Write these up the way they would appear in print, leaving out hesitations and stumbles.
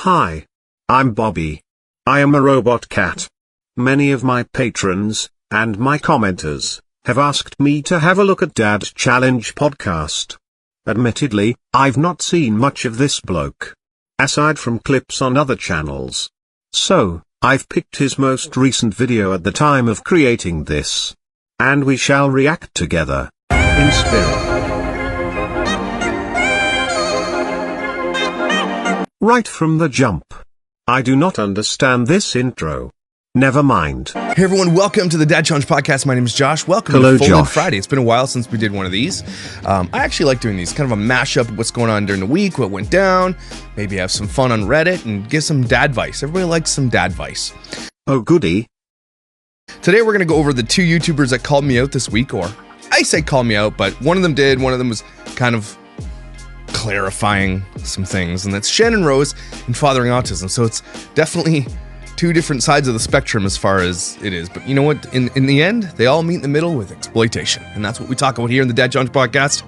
Hi. I'm Bobby. I am a robot cat. Many of my patrons, and my commenters, have asked me to have a look at Dad Challenge podcast. Admittedly, I've not seen much of this bloke, aside from clips on other channels. So, I've picked his most recent video at the time of creating this. And we shall react together. In spirit. Right from the jump. I do not understand this intro. Never mind. Hey everyone, welcome to the Dad Challenge podcast. My name is Josh. Welcome Hello, to Full In Josh. Friday. It's been a while since we did one of these. I actually like doing these, kind of a mashup of what's going on during the week, what went down, maybe have some fun on Reddit, and give some dad advice. Everybody likes some dad advice. Oh goody. Today we're going to go over the two YouTubers that called me out this week, or I say call me out, but one of them did, one of them was kind of clarifying some things, and that's Shannon Rose and Fathering Autism. So it's definitely two different sides of the spectrum as far as it is. But you know what? In the end, they all meet in the middle with exploitation. And that's what we talk about here in the Dad Challenge podcast.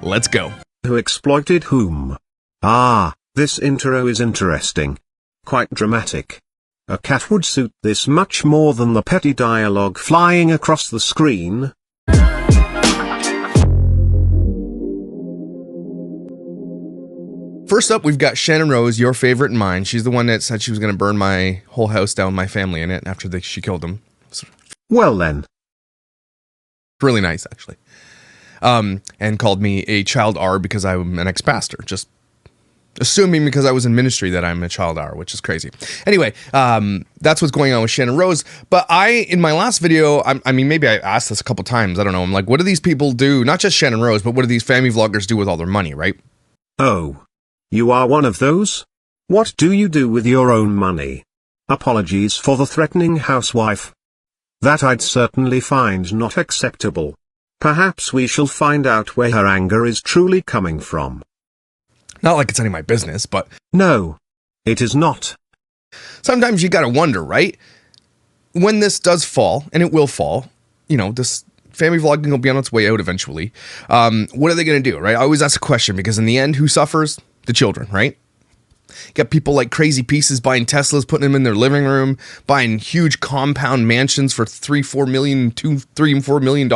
Let's go. Who exploited whom? Ah, this intro is interesting. Quite dramatic. A cat would suit this much more than the petty dialogue flying across the screen. First up, we've got Shannon Rose, your favorite and mine. She's the one that said she was going to burn my whole house down, my family in it, after she killed them. Well then. Really nice, actually. And called me a child R because I'm an ex-pastor. Just assuming because I was in ministry that I'm a child R, which is crazy. Anyway, that's what's going on with Shannon Rose. But in my last video, I mean, maybe I asked this a couple times. I don't know. I'm like, what do these people do? Not just Shannon Rose, but what do these family vloggers do with all their money, right? Oh. You are one of those? What do you do with your own money? Apologies for the threatening housewife. That I'd certainly find not acceptable. Perhaps we shall find out where her anger is truly coming from. Not like it's any of my business, but No. It is not. sometimes you gotta wonder, right? When this does fall, and it will fall, you know, this family vlogging will be on its way out eventually. What are they gonna do, right? I always ask a question because in the end, who suffers? The children, right? You got people like crazy pieces buying Teslas, putting them in their living room, buying huge compound mansions for $3 and $4 million.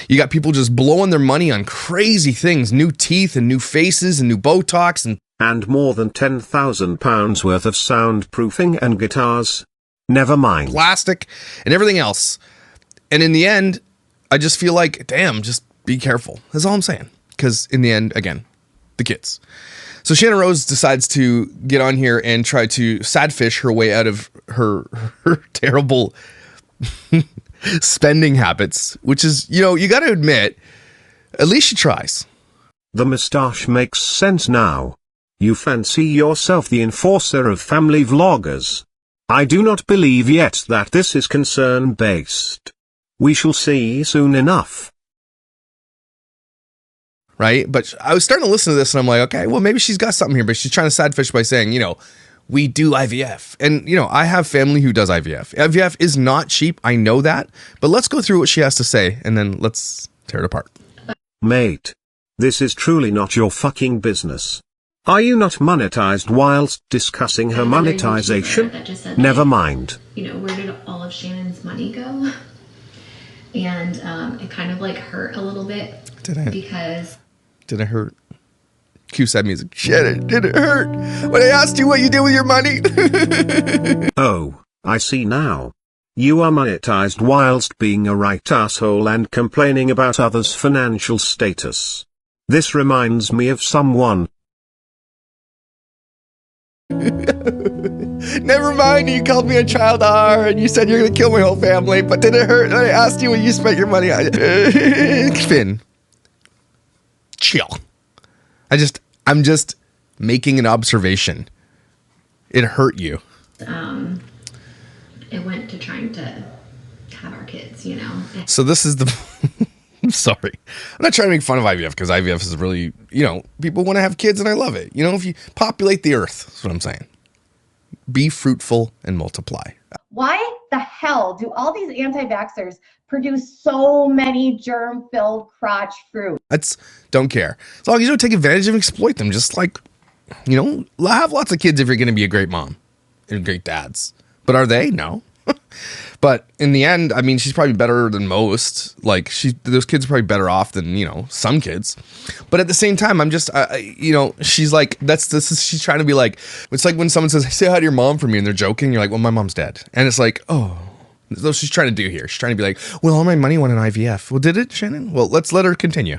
You got people just blowing their money on crazy things, new teeth and new faces and new Botox And more than £10,000 worth of soundproofing and guitars. Never mind. plastic and everything else. And in the end, I just feel like, damn, just be careful. That's all I'm saying. Because in the end, again, the kids. So Shannon Rose decides to get on here and try to sadfish her way out of her terrible spending habits, which is, you know, you got to admit, at least she tries. The moustache makes sense now. You fancy yourself the enforcer of family vloggers. I do not believe yet that this is concern-based. We shall see soon enough. Right? But I was starting to listen to this and I'm like, okay, well, maybe she's got something here, but she's trying to sadfish by saying, you know, we do IVF. And, you know, I have family who does IVF. IVF is not cheap. I know that. But let's go through what she has to say and then let's tear it apart. Mate. This is truly not your fucking business. Are you not monetized whilst discussing her monetization? Never mind. You know, where did all of Shannon's money go? And it kind of like hurt a little bit. Did it hurt? Cue sad music. Shannon, did it hurt? When I asked you what you did with your money? Oh, I see now. You are monetized whilst being a right asshole and complaining about others' financial status. This reminds me of someone. Never mind, you called me a child R and you said you're gonna kill my whole family, but did it hurt when I asked you what you spent your money on? Finn. Chill. I'm just making an observation. It hurt you. It went to trying to have our kids, you know. So this is the I'm sorry. I'm not trying to make fun of IVF because IVF is really, you know, people want to have kids and I love it. You know, if you populate the earth, that's what I'm saying. Be fruitful and multiply. Why the hell do all these anti-vaxxers produce so many germ-filled crotch fruit? Don't care. As long as you don't take advantage of and exploit them, just like You know, have lots of kids if you're going to be a great mom and great dads. But are they? No. But in the end, I mean, she's probably better than most. Like, those kids are probably better off than, you know, some kids. But at the same time, I'm just, you know, she's like, she's trying to be like, it's like when someone says, say hi to your mom for me, and they're joking. You're like, well, my mom's dead. And it's like, oh, that's what she's trying to do here. She's trying to be like, well, all my money went in IVF. Well, did it, Shannon? Well, let's let her continue.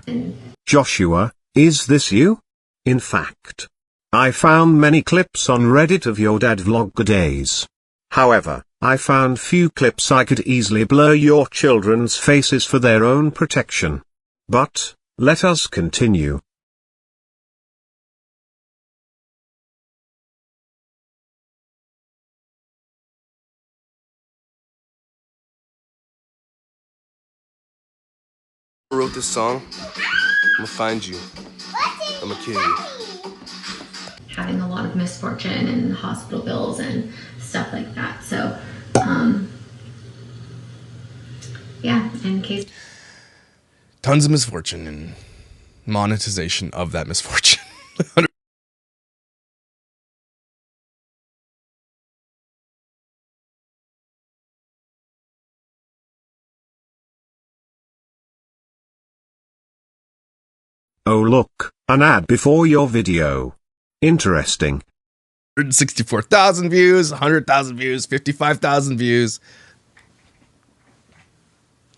Joshua, is this you? In fact, I found many clips on Reddit of your dad vlog days. However, I found few clips I could easily blur your children's faces for their own protection. But, let us continue. I wrote this song. I'm gonna find you. I'm gonna kill you. Having a lot of misfortune and hospital bills and stuff like that. So, yeah, in case. Tons of misfortune and monetization of that misfortune. Oh look, an ad before your video. Interesting. 164,000 views, 100,000 views, 55,000 views.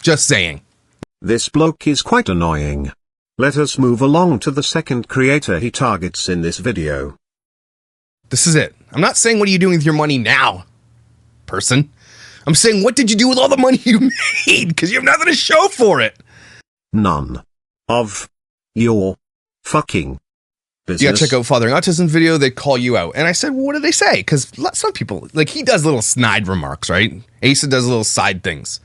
Just saying. This bloke is quite annoying. Let us move along to the second creator he targets in this video. This is it. I'm not saying what are you doing with your money now, person. I'm saying what did you do with all the money you made? Because you have nothing to show for it. None of your fucking business. You gotta check out Fathering Autism video. They call you out. And I said, well, what do they say? Because some people, like, he does little snide remarks, right? Asa does little side things.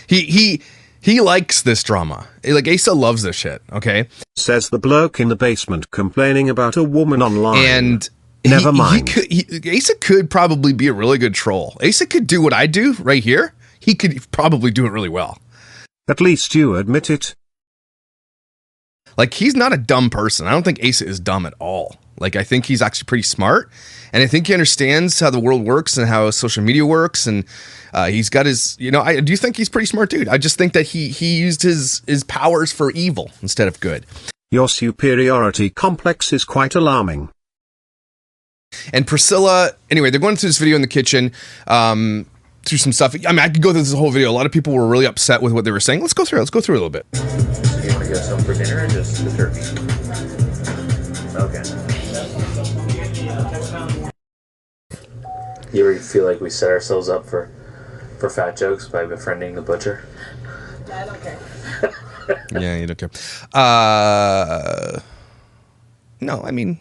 He likes this drama. Like, Asa loves this shit, okay? Says the bloke in the basement complaining about a woman online. And never mind. Asa could probably be a really good troll. Asa could do what I do right here. He could probably do it really well. At least you admit it. Like, he's not a dumb person. I don't think Asa is dumb at all. Like, I think he's actually pretty smart. And I think he understands how the world works and how social media works. And he's got his, you know, I do think he's pretty smart, dude. I just think that he used his powers for evil instead of good. Your superiority complex is quite alarming. And Priscilla, anyway, they're going through this video in the kitchen, through some stuff. I mean, I could go through this whole video. A lot of people were really upset with what they were saying. Let's go through it. Let's go through it a little bit. You want to go some for dinner or just the turkey? Okay. You ever feel like we set ourselves up for fat jokes by befriending the butcher? I don't care. Yeah, you don't care. No, I mean,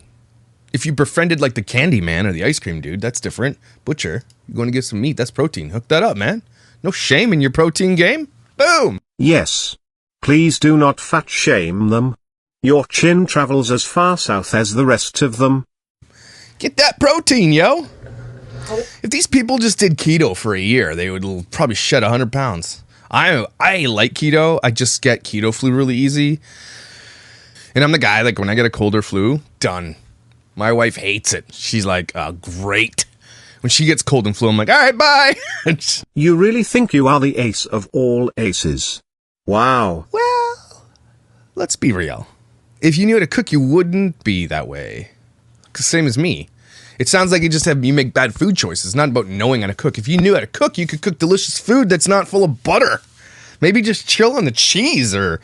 if you befriended like the candy man or the ice cream dude, that's different. Butcher, you're going to get some meat. That's protein. Hook that up, man. No shame in your protein game. Boom. Yes. Please do not fat shame them. Your chin travels as far south as the rest of them. Get that protein, yo. If these people just did keto for a year, they would probably shed 100 pounds. I like keto. I just get keto flu really easy. And I'm the guy, like, when I get a cold or flu, done. My wife hates it. She's like, great. When she gets cold and flu, I'm like, all right, bye. You really think you are the ace of all aces? Wow. Well, let's be real. If you knew how to cook, you wouldn't be that way. Same as me. It sounds like you make bad food choices. It's not about knowing how to cook. If you knew how to cook, you could cook delicious food that's not full of butter. Maybe just chill on the cheese or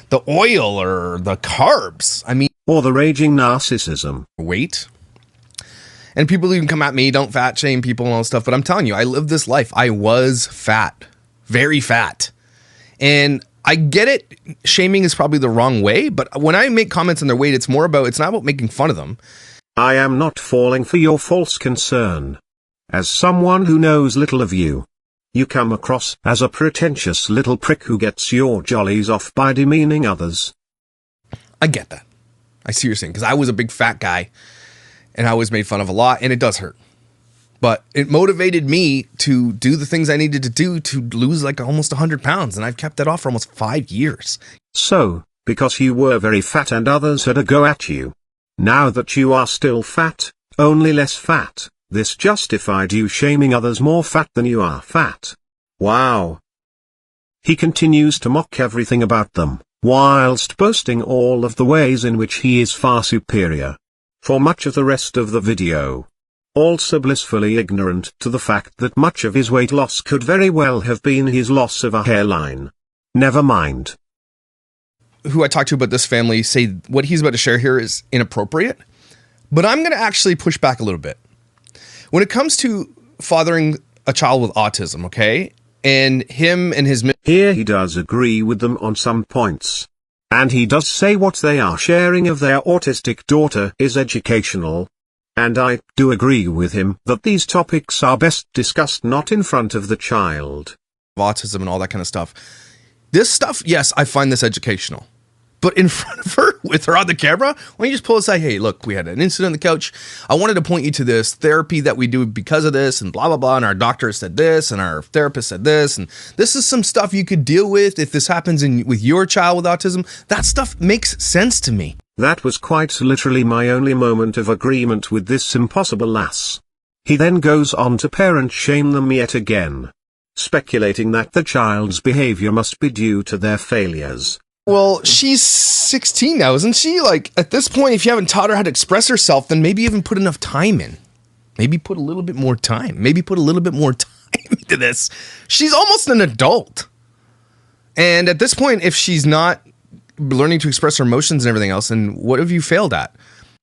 the oil or the carbs. I mean, or the raging narcissism. Weight. And people even come at me, don't fat shame people and all this stuff. But I'm telling you, I lived this life. I was fat. Very fat. And I get it. Shaming is probably the wrong way. But when I make comments on their weight, it's not about making fun of them. I am not falling for your false concern. As someone who knows little of you, you come across as a pretentious little prick who gets your jollies off by demeaning others. I get that. I see what you're saying, because I was a big fat guy, and I was made fun of a lot, and it does hurt. But it motivated me to do the things I needed to do to lose like almost 100 pounds, and I've kept that off for almost 5 years. So, because you were very fat and others had a go at you, Now that you are still fat, only less fat, this justified you shaming others more fat than you are fat. Wow. He continues to mock everything about them, whilst boasting all of the ways in which he is far superior. For much of the rest of the video, also blissfully ignorant to the fact that much of his weight loss could very well have been his loss of a hairline. Never mind. Who I talked to about this family say what he's about to share here is inappropriate, but I'm going to actually push back a little bit. When it comes to fathering a child with autism, okay, and him and his... Here he does agree with them on some points. And he does say what they are sharing of their autistic daughter is educational. And I do agree with him that these topics are best discussed not in front of the child. Autism and all that kind of stuff. This stuff, yes, I find this educational. But in front of her, with her on the camera, why don't you just pull aside, hey, look, we had an incident on the couch. I wanted to point you to this therapy that we do because of this, and blah, blah, blah. And our doctor said this, and our therapist said this. And this is some stuff you could deal with if this happens with your child with autism. That stuff makes sense to me. That was quite literally my only moment of agreement with this impossible lass. He then goes on to parent shame them yet again, speculating that the child's behavior must be due to their failures. Well, she's 16 now, isn't she? Like, at this point, if you haven't taught her how to express herself, then maybe even put enough time in. Maybe put a little bit more time. Maybe put a little bit more time into this. She's almost an adult. And at this point, if she's not learning to express her emotions and everything else, then what have you failed at?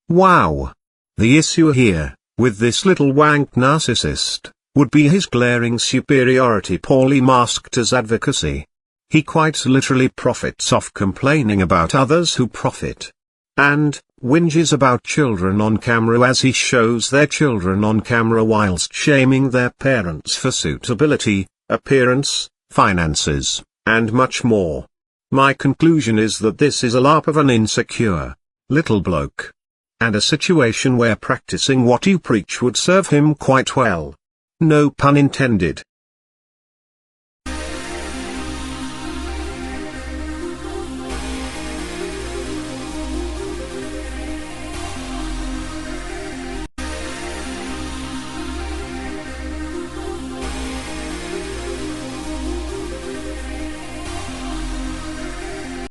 Wow. The issue here, with this little wank narcissist, would be his glaring superiority poorly masked as advocacy. He quite literally profits off complaining about others who profit. And whinges about children on camera as he shows their children on camera whilst shaming their parents for suitability, appearance, finances, and much more. My conclusion is that this is a LARP of an insecure little bloke. And a situation where practicing what you preach would serve him quite well. No pun intended.